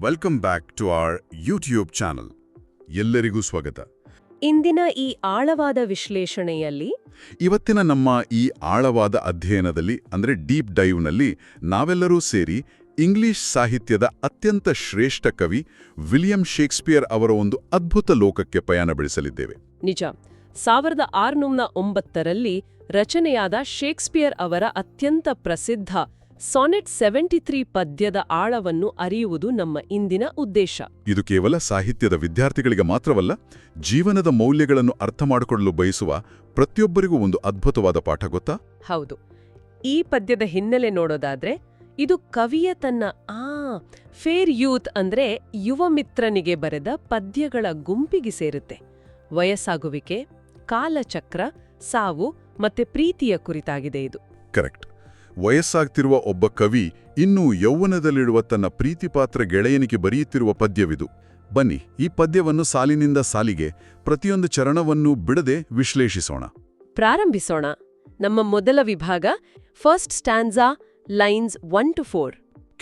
Welcome back to our YouTube channel. ಎಲ್ಲರಿಗೂ ಸ್ವಾಗತ. ಇಂದಿನ ಈ ಆಳವಾದ ವಿಶ್ಲೇಷಣೆಯಲ್ಲಿ ಇವತ್ತಿನ ನಮ್ಮ ಈ ಆಳವಾದ ಅಧ್ಯಯನದಲ್ಲಿ ಅಂದರೆ ಡೀಪ್ ಡೈವ್ನಲ್ಲಿ ನಾವೆಲ್ಲರೂ ಸೇರಿ ಇಂಗ್ಲಿಷ್ ಸಾಹಿತ್ಯದ ಅತ್ಯಂತ ಶ್ರೇಷ್ಠ ಕವಿ ವಿಲಿಯಂ ಶೇಕ್ಸ್ಪಿಯರ್ ಅವರ ಒಂದು ಅದ್ಭುತ ಲೋಕಕ್ಕೆ ಪಯಣ ಬೆಳೆಸಲಿದ್ದೇವೆ. ನಿಜ, 1609ರಲ್ಲಿ ರಚನೆಯಾದ ಶೇಕ್ಸ್ಪಿಯರ್ ಅವರ ಅತ್ಯಂತ ಪ್ರಸಿದ್ಧ ಸಾನೆಟ್ 73 ಪದ್ಯದ ಆಳವನ್ನು ಅರಿಯುವುದು ನಮ್ಮ ಇಂದಿನ ಉದ್ದೇಶ. ಇದು ಕೇವಲ ಸಾಹಿತ್ಯದ ವಿದ್ಯಾರ್ಥಿಗಳಿಗೆ ಮಾತ್ರವಲ್ಲ, ಜೀವನದ ಮೌಲ್ಯಗಳನ್ನು ಅರ್ಥ ಮಾಡಿಕೊಳ್ಳಲು ಬಯಸುವ ಪ್ರತಿಯೊಬ್ಬರಿಗೂ ಒಂದು ಅದ್ಭುತವಾದ ಪಾಠ, ಗೊತ್ತಾ? ಹೌದು. ಈ ಪದ್ಯದ ಹಿನ್ನೆಲೆ ನೋಡೋದಾದ್ರೆ, ಇದು ಕವಿಯ ತನ್ನ ಫೇರ್ ಯೂತ್ ಅಂದ್ರೆ ಯುವ ಮಿತ್ರನಿಗೆ ಬರೆದ ಪದ್ಯಗಳ ಗುಂಪಿಗೆ ಸೇರುತ್ತೆ. ವಯಸ್ಸಾಗುವಿಕೆ, ಕಾಲಚಕ್ರ, ಸಾವು ಮತ್ತೆ ಪ್ರೀತಿಯ ಕುರಿತಾಗಿದೆ ಇದು. ಕರೆಕ್ಟ್. ವಯಸ್ಸಾಗ್ತಿರುವ ಒಬ್ಬ ಕವಿ ಇನ್ನೂ ಯೌವನದಲ್ಲಿಡುವ ತನ್ನ ಪ್ರೀತಿಪಾತ್ರ ಗೆಳೆಯನಿಗೆ ಬರೆಯುತ್ತಿರುವ ಪದ್ಯವಿದು. ಬನ್ನಿ, ಈ ಪದ್ಯವನ್ನು ಸಾಲಿನಿಂದ ಸಾಲಿಗೆ ಪ್ರತಿಯೊಂದು ಚರಣವನ್ನೂ ಬಿಡದೆ ವಿಶ್ಲೇಷಿಸೋಣ. ಪ್ರಾರಂಭಿಸೋಣ. ನಮ್ಮ ಮೊದಲ ವಿಭಾಗ ಫಸ್ಟ್ ಸ್ಟ್ಯಾನ್ಸಾ, ಲೈನ್ಸ್ 1 to 4.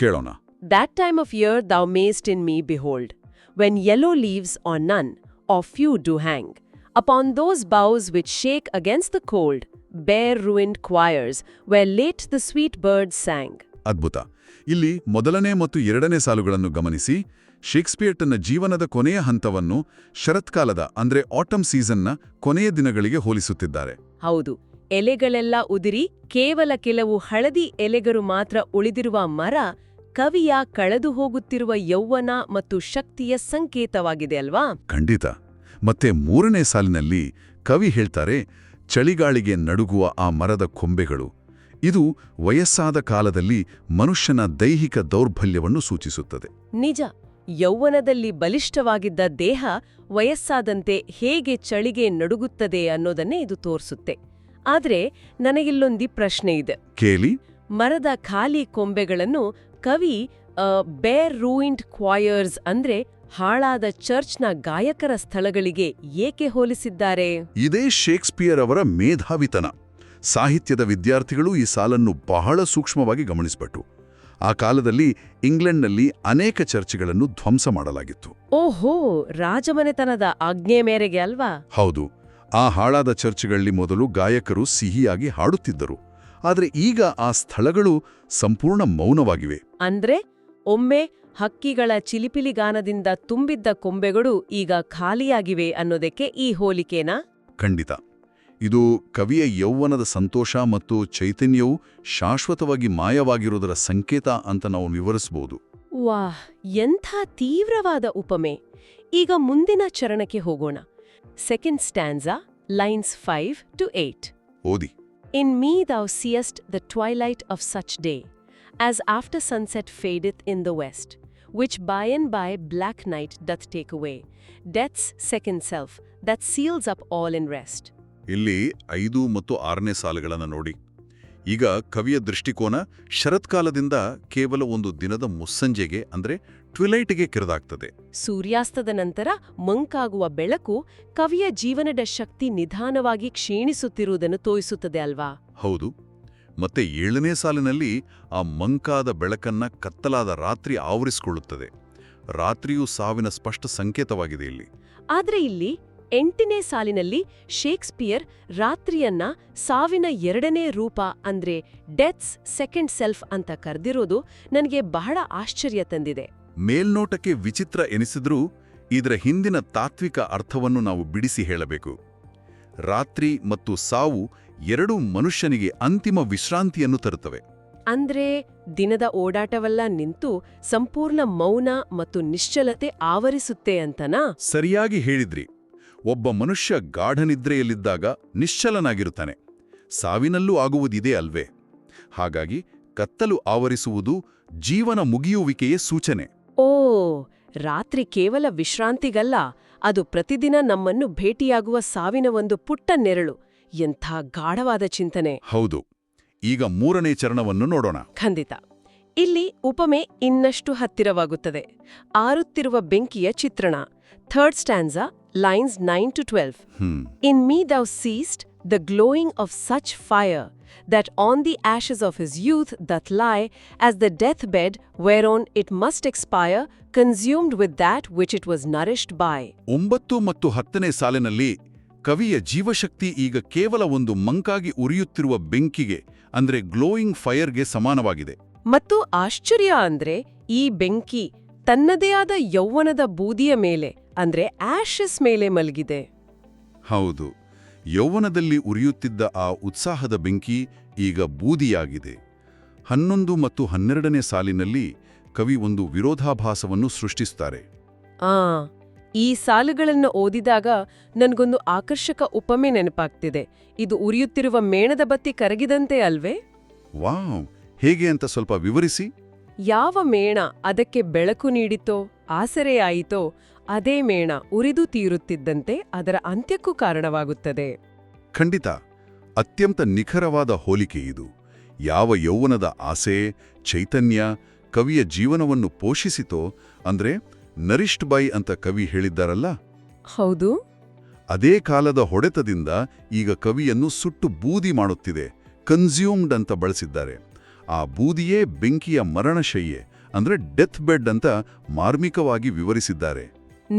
ಕೇಳೋಣ. That time of year thou mayst in me behold, when yellow leaves or none, or few do hang, upon those boughs which shake against the cold, bare ruined choirs, where late the sweet birds sang. ಅದ್ಭುತ. ಇಲ್ಲಿ ಮೊದಲನೇ ಮತ್ತು ಎರಡನೇ ಸಾಲುಗಳನ್ನು ಗಮನಿಸಿ. Shakespeare ತನ್ನ ಜೀವನದ ಕೊನೆಯ ಹಂತವನ್ನು ಶರತ್ಕಾಲದ ಅಂದ್ರೆ ಆಟಮ್ ಸೀಸನ್ನ ಕೊನೆಯ ದಿನಗಳಿಗೆ ಹೋಲಿಸುತ್ತಿದ್ದಾರೆ. ಹೌದು. ಎಲೆಗಳೆಲ್ಲ ಉದಿರಿ ಕೇವಲ ಕೆಲವು ಹಳದಿ ಎಲೆಗರು ಮಾತ್ರ ಉಳಿದಿರುವ ಮರ ಕವಿಯ ಕಳೆದು ಹೋಗುತ್ತಿರುವ ಯೌವನ ಮತ್ತು ಶಕ್ತಿಯ ಸಂಕೇತವಾಗಿದೆ ಅಲ್ವಾ? ಖಂಡಿತ. ಮತ್ತೆ ಮೂರನೇ ಸಾಲಿನಲ್ಲಿ ಕವಿ ಹೇಳ್ತಾರೆ, ಚಳಿಗಾಳಿಗೆ ನಡುಗುವ ಆ ಮರದ ಕೊಂಬೆಗಳು. ಇದು ವಯಸ್ಸಾದ ಕಾಲದಲ್ಲಿ ಮನುಷ್ಯನ ದೈಹಿಕ ದೌರ್ಬಲ್ಯವನ್ನು ಸೂಚಿಸುತ್ತದೆ. ನಿಜ. ಯೌವನದಲ್ಲಿ ಬಲಿಷ್ಠವಾಗಿದ್ದ ದೇಹ ವಯಸ್ಸಾದಂತೆ ಹೇಗೆ ಚಳಿಗೆ ನಡುಗುತ್ತದೆ ಅನ್ನೋದನ್ನೇ ಇದು ತೋರಿಸುತ್ತೆ. ಆದ್ರೆ ನನಗಿಲ್ಲೊಂದು ಪ್ರಶ್ನೆ ಇದೆ. ಕೇಳಿ. ಮರದ ಖಾಲಿ ಕೊಂಬೆಗಳನ್ನು ಕವಿ ಬೇರ್ ರೂಯಿಂಡ್ ಕ್ವಾಯರ್ಸ್ ಅಂದ್ರೆ ಹಾಳಾದ ಚರ್ಚ್ನ ಗಾಯಕರ ಸ್ಥಳಗಳಿಗೆ ಏಕೆ ಹೋಲಿಸಿದ್ದಾರೆ? ಇದೇ ಶೇಕ್ಸ್ಪಿಯರ್ ಅವರ ಮೇಧಾವಿತನ. ಸಾಹಿತ್ಯದ ವಿದ್ಯಾರ್ಥಿಗಳು ಈ ಸಾಲನ್ನು ಬಹಳ ಸೂಕ್ಷ್ಮವಾಗಿ ಗಮನಿಸಬೇಕು. ಆ ಕಾಲದಲ್ಲಿ ಇಂಗ್ಲೆಂಡ್ನಲ್ಲಿ ಅನೇಕ ಚರ್ಚ್ಗಳನ್ನು ಧ್ವಂಸ ಮಾಡಲಾಗಿತ್ತು. ಓಹೋ, ರಾಜಮನೆತನದ ಆಜ್ಞೆ ಮೇರೆಗೆ ಅಲ್ವಾ? ಹೌದು. ಆ ಹಾಳಾದ ಚರ್ಚ್ಗಳಲ್ಲಿ ಮೊದಲು ಗಾಯಕರು ಸಿಹಿಯಾಗಿ ಹಾಡುತ್ತಿದ್ದರು. ಆದರೆ ಈಗ ಆ ಸ್ಥಳಗಳು ಸಂಪೂರ್ಣ ಮೌನವಾಗಿವೆ. ಅಂದ್ರೆ ಒಮ್ಮೆ ಹಕ್ಕಿಗಳ ಚಿಲಿಪಿಲಿಗಾನದಿಂದ ತುಂಬಿದ್ದ ಕೊಂಬೆಗಳು ಈಗ ಖಾಲಿಯಾಗಿವೆ ಅನ್ನೋದಕ್ಕೆ ಈ ಹೋಲಿಕೆನಾ? ಖಂಡಿತ. ಇದು ಕವಿಯ ಯೌವನದ ಸಂತೋಷ ಮತ್ತು ಚೈತನ್ಯವು ಶಾಶ್ವತವಾಗಿ ಮಾಯವಾಗಿರುವುದರ ಸಂಕೇತ ಅಂತ ನಾವು ವಿವರಿಸಬಹುದು. ವಾಹ್, ಎಂಥ ತೀವ್ರವಾದ ಉಪಮೆ! ಈಗ ಮುಂದಿನ ಚರಣಕ್ಕೆ ಹೋಗೋಣ. Second stanza, lines 5 to 8. ಓದಿ. In me thou seest the twilight of such day, as after sunset fadeth in the west, which by and by black night doth take away, death's second self, that seals up all in rest. ಇಲ್ಲಿ 5 ಮತ್ತು 6ನೇ ಸಾಲುಗಳನ್ನು ನೋಡಿ. ಈಗ ಕವಿಯ ದೃಷ್ಟಿಕೋನ ಶರತ್ಕಾಲದಿಂದ ಕೇವಲ ಒಂದು ದಿನದ ಮುಸ್ಸಂಜೆಗೆ ಅಂದ್ರೆ ಟ್ವಿಲೈಟ್ಗೆ ಕಿರಿದಾಗ್ತದೆ. ಸೂರ್ಯಾಸ್ತದ ನಂತರ ಮಂಕಾಗುವ ಬೆಳಕು ಕವಿಯ ಜೀವನದ ಶಕ್ತಿ ನಿಧಾನವಾಗಿ ಕ್ಷೀಣಿಸುತ್ತಿರುವುದನ್ನು ತೋರಿಸುತ್ತದೆ ಅಲ್ವಾ? ಹೌದು. ಮತ್ತೆ 7ನೇ ಸಾಲಿನಲ್ಲಿ ಆ ಮಂಕಾದ ಬೆಳಕನ್ನ ಕತ್ತಲಾದ ರಾತ್ರಿ ಆವರಿಸಿಕೊಳ್ಳುತ್ತದೆ. ರಾತ್ರಿಯೂ ಸಾವಿನ ಸ್ಪಷ್ಟ ಸಂಕೇತವಾಗಿದೆ ಇಲ್ಲಿ. ಆದ್ರೆ ಇಲ್ಲಿ 8ನೇ ಸಾಲಿನಲ್ಲಿ ಶೇಕ್ಸ್ಪಿಯರ್ ರಾತ್ರಿಯನ್ನ ಸಾವಿನ 2ನೇ ರೂಪ ಅಂದ್ರೆ ಡೆತ್ಸ್ ಸೆಕೆಂಡ್ ಸೆಲ್ಫ್ ಅಂತ ಕರೆದಿರೋದು ನನಗೆ ಬಹಳ ಆಶ್ಚರ್ಯ ತಂದಿದೆ. ಮೇಲ್ನೋಟಕ್ಕೆ ವಿಚಿತ್ರ ಎನಿಸಿದ್ರೂ ಇದರ ಹಿಂದಿನ ತಾತ್ವಿಕ ಅರ್ಥವನ್ನು ನಾವು ಬಿಡಿಸಿ ಹೇಳಬೇಕು. ರಾತ್ರಿ ಮತ್ತು ಸಾವು ಎರಡೂ ಮನುಷ್ಯನಿಗೆ ಅಂತಿಮ ವಿಶ್ರಾಂತಿಯನ್ನು ತರುತ್ತವೆ. ಅಂದ್ರೆ ದಿನದ ಓಡಾಟವೆಲ್ಲ ನಿಂತು ಸಂಪೂರ್ಣ ಮೌನ ಮತ್ತು ನಿಶ್ಚಲತೆ ಆವರಿಸುತ್ತೆ ಅಂತನಾ? ಸರಿಯಾಗಿ ಹೇಳಿದ್ರಿ. ಒಬ್ಬ ಮನುಷ್ಯ ಗಾಢನಿದ್ರೆಯಲ್ಲಿದ್ದಾಗ ನಿಶ್ಚಲನಾಗಿರುತ್ತಾನೆ. ಸಾವಿನಲ್ಲೂ ಆಗುವುದಿದೆ ಅಲ್ವೇ? ಹಾಗಾಗಿ ಕತ್ತಲು ಆವರಿಸುವುದು ಜೀವನ ಮುಗಿಯುವಿಕೆಯೇ ಸೂಚನೆ. ಓ, ರಾತ್ರಿ ಕೇವಲ ವಿಶ್ರಾಂತಿಗಲ್ಲ, ಅದು ಪ್ರತಿದಿನ ನಮ್ಮನ್ನು ಭೇಟಿಯಾಗುವ ಸಾವಿನ ಒಂದು ಪುಟ್ಟ ನೆರಳು. ಎಂಥ ಗಾಢವಾದ ಚಿಂತನೆ. ಹೌದು. ಈಗ 3ನೇ ಚರಣವನ್ನು ನೋಡೋಣ. ಖಂಡಿತ. ಇಲ್ಲಿ ಉಪಮೆ ಇನ್ನಷ್ಟು ಹತ್ತಿರವಾಗುತ್ತದೆ. ಆರುತ್ತಿರುವ ಬೆಂಕಿಯ ಚಿತ್ರಣ. Third stanza, lines 9 to 12. In me thou seest the glowing of such fire, that on the ashes of his youth doth lie, as the deathbed whereon it must expire, consumed with that which it was nourished by. 9 ಮತ್ತು 10ನೇ ಸಾಲಿನಲ್ಲಿ ಕವಿಯ ಜೀವಶಕ್ತಿ ಈಗ ಕೇವಲ ಒಂದು ಮಂಕಾಗಿ ಉರಿಯುತ್ತಿರುವ ಬೆಂಕಿಗೆ ಅಂದ್ರೆ glowing ಫೈರ್ಗೆ ಸಮಾನವಾಗಿದೆ. ಮತ್ತು ಆಶ್ಚರ್ಯ ಅಂದ್ರೆ ಈ ಬೆಂಕಿ ತನ್ನದೇ ಆದ ಯೌವನದ ಬೂದಿಯ ಮೇಲೆ ಅಂದ್ರೆ ಆಶಸ್ ಮೇಲೆ ಮಲಗಿದೆ. ಹೌದು, ಯೌವನದಲ್ಲಿ ಉರಿಯುತ್ತಿದ್ದ ಆ ಉತ್ಸಾಹದ ಬೆಂಕಿ ಈಗ ಬೂದಿಯಾಗಿದೆ. 11 ಮತ್ತು 12ನೇ ಸಾಲಿನಲ್ಲಿ ಕವಿ ಒಂದು ವಿರೋಧಾಭಾಸವನ್ನು ಸೃಷ್ಟಿಸುತ್ತಾರೆ. ಈ ಸಾಲುಗಳನ್ನು ಓದಿದಾಗ ನನ್ಗೊಂದು ಆಕರ್ಷಕ ಉಪಮೆ ನೆನಪಾಗ್ತಿದೆ. ಇದು ಉರಿಯುತ್ತಿರುವ ಮೇಣದ ಬತ್ತಿ ಕರಗಿದಂತೆ ಅಲ್ವೇ? ವಾವ್, ಹೇಗೆ ಅಂತ ಸ್ವಲ್ಪ ವಿವರಿಸಿ. ಯಾವ ಮೇಣ ಅದಕ್ಕೆ ಬೆಳಕು ನೀಡಿತೋ, ಆಸರೆಯಾಯಿತೋ, ಅದೇ ಮೇಣ ಉರಿದು ತೀರುತ್ತಿದ್ದಂತೆ ಅದರ ಅಂತ್ಯಕ್ಕೂ ಕಾರಣವಾಗುತ್ತದೆ. ಖಂಡಿತ, ಅತ್ಯಂತ ನಿಖರವಾದ ಹೋಲಿಕೆ ಇದು. ಯಾವ ಯೌವನದ ಆಸೆ, ಚೈತನ್ಯ ಕವಿಯ ಜೀವನವನ್ನು ಪೋಷಿಸಿತೋ, ಅಂದ್ರೆ ನರಿಷ್ಡ್ ಬೈ ಅಂತ ಕವಿ ಹೇಳಿದ್ದಾರಲ್ಲ, ಹೌದು, ಅದೇ ಕಾಲದ ಹೊಡೆತದಿಂದ ಈಗ ಕವಿಯನ್ನು ಸುಟ್ಟು ಬೂದಿ ಮಾಡುತ್ತಿದೆ. ಕನ್ಸ್ಯೂಮ್ಡ್ ಅಂತ ಬಳಸಿದ್ದಾರೆ. ಆ ಬೂದಿಯೇ ಬೆಂಕಿಯ ಮರಣಶಯ್ಯೆ ಅಂದ್ರೆ ಡೆತ್ ಬೆಡ್ ಅಂತ ಮಾರ್ಮಿಕವಾಗಿ ವಿವರಿಸಿದ್ದಾರೆ.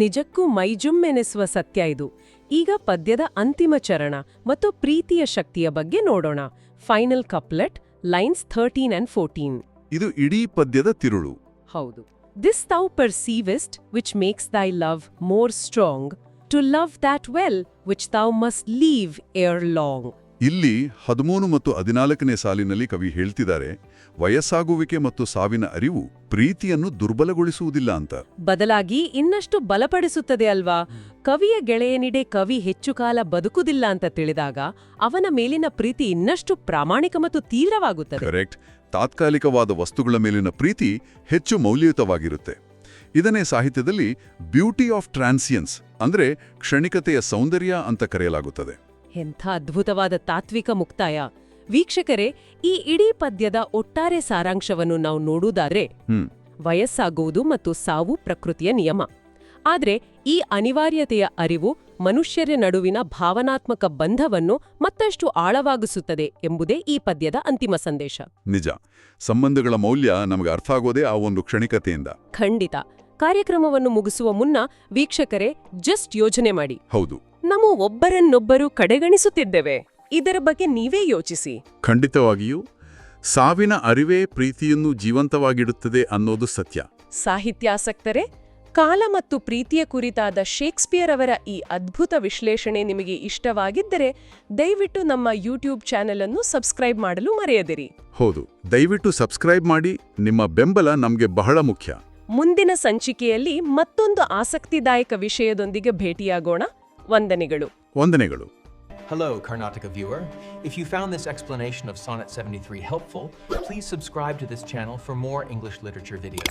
ನಿಜಕ್ಕೂ ಮೈಜುಮ್ಮೆನಿಸುವ ಸತ್ಯ ಇದು. ಈಗ ಪದ್ಯದ ಅಂತಿಮ ಚರಣ ಮತ್ತು ಪ್ರೀತಿಯ ಶಕ್ತಿಯ ಬಗ್ಗೆ ನೋಡೋಣ. Final couplet, lines 13 and 14. ಇದು ಇಡೀ ಪದ್ಯದ ತಿರುಳು. ಹೌದು. This thou perceivest, which makes thy love more strong, to love that well, which thou must leave ere long. ಇಲ್ಲಿ 13 ಮತ್ತು 14ನೇ ಸಾಲಿನಲ್ಲಿ ಕವಿ ಹೇಳ್ತಿದ್ದಾರೆ, ವಯಸ್ಸಾಗುವಿಕೆ ಮತ್ತು ಸಾವಿನ ಅರಿವು ಪ್ರೀತಿಯನ್ನು ದುರ್ಬಲಗೊಳಿಸುವುದಿಲ್ಲ ಅಂತ. ಬದಲಾಗಿ ಇನ್ನಷ್ಟು ಬಲಪಡಿಸುತ್ತದೆ ಅಲ್ವಾ? ಕವಿಯ ಗೆಳೆಯನಿಡೆ ಕವಿ ಹೆಚ್ಚು ಕಾಲ ಬದುಕುದಿಲ್ಲ ಅಂತ ತಿಳಿದಾಗ ಅವನ ಮೇಲಿನ ಪ್ರೀತಿ ಇನ್ನಷ್ಟು ಪ್ರಾಮಾಣಿಕ ಮತ್ತು ತೀವ್ರವಾಗುತ್ತದೆ. ಕರೆಕ್ಟ್. ತಾತ್ಕಾಲಿಕವಾದ ವಸ್ತುಗಳ ಮೇಲಿನ ಪ್ರೀತಿ ಹೆಚ್ಚು ಮೌಲ್ಯಯುತವಾಗಿರುತ್ತೆ. ಇದನ್ನೇ ಸಾಹಿತ್ಯದಲ್ಲಿ ಬ್ಯೂಟಿ ಆಫ್ ಟ್ರಾನ್ಸಿಯನ್ಸ್ ಅಂದ್ರೆ ಕ್ಷಣಿಕತೆಯ ಸೌಂದರ್ಯ ಅಂತ ಕರೆಯಲಾಗುತ್ತದೆ. ಎಂಥ ಅದ್ಭುತವಾದ ತಾತ್ವಿಕ ಮುಕ್ತಾಯ! ವೀಕ್ಷಕರೇ, ಈ ಇಡೀ ಪದ್ಯದ ಒಟ್ಟಾರೆ ಸಾರಾಂಶವನ್ನು ನಾವು ನೋಡುವುದಾದ್ರೆ, ವಯಸ್ಸಾಗುವುದು ಮತ್ತು ಸಾವು ಪ್ರಕೃತಿಯ ನಿಯಮ. ಆದ್ರೆ ಈ ಅನಿವಾರ್ಯತೆಯ ಅರಿವು ಮನುಷ್ಯರ ನಡುವಿನ ಭಾವನಾತ್ಮಕ ಬಂಧವನ್ನು ಮತ್ತಷ್ಟು ಆಳವಾಗಿಸುತ್ತದೆ ಎಂಬುದೇ ಈ ಪದ್ಯದ ಅಂತಿಮ ಸಂದೇಶ. ನಿಜ, ಸಂಬಂಧಗಳ ಮೌಲ್ಯ ನಮಗೆ ಅರ್ಥ ಆಗೋದೇ ಆ ಒಂದು ಕ್ಷಣಿಕತೆಯಿಂದ. ಖಂಡಿತ. ಕಾರ್ಯಕ್ರಮವನ್ನು ಮುಗಿಸುವ ಮುನ್ನ ವೀಕ್ಷಕರೇ, ಜಸ್ಟ್ ಯೋಚನೆ ಮಾಡಿ. ಹೌದು, ನಾವು ಒಬ್ಬರನ್ನೊಬ್ಬರು ಕಡೆಗಣಿಸುತ್ತಿದ್ದೇವೆ. ಇದರ ಬಗ್ಗೆ ನೀವೇ ಯೋಚಿಸಿ. ಖಂಡಿತವಾಗಿಯೂ ಸಾವಿನ ಅರಿವೇ ಪ್ರೀತಿಯನ್ನು ಜೀವಂತವಾಗಿಡುತ್ತದೆ ಅನ್ನೋದು ಸತ್ಯ. ಸಾಹಿತ್ಯಾಸಕ್ತರೇ, ಕಾಲ ಮತ್ತು ಪ್ರೀತಿಯ ಕುರಿತಾದ ಶೇಕ್ಸ್ಪಿಯರ್ ಅವರ ಈ ಅದ್ಭುತ ವಿಶ್ಲೇಷಣೆ ನಿಮಗೆ ಇಷ್ಟವಾಗಿದ್ದರೆ ದಯವಿಟ್ಟು ನಮ್ಮ ಯೂಟ್ಯೂಬ್ ಚಾನೆಲ್ ಅನ್ನು ಸಬ್ಸ್ಕ್ರೈಬ್ ಮಾಡಲು ಮರೆಯದಿರಿ. ಹೌದು, ದಯವಿಟ್ಟು ಸಬ್ಸ್ಕ್ರೈಬ್ ಮಾಡಿ. ನಿಮ್ಮ ಬೆಂಬಲ ನಮಗೆ ಬಹಳ ಮುಖ್ಯ. ಮುಂದಿನ ಸಂಚಿಕೆಯಲ್ಲಿ ಮತ್ತೊಂದು ಆಸಕ್ತಿದಾಯಕ ವಿಷಯದೊಂದಿಗೆ ಭೇಟಿಯಾಗೋಣ. ವಂದನೆಗಳು. ವಂದನೆಗಳು. Hello, Karnataka viewer. If you found this explanation of Sonnet 73 helpful, please subscribe to this channel for more English literature videos.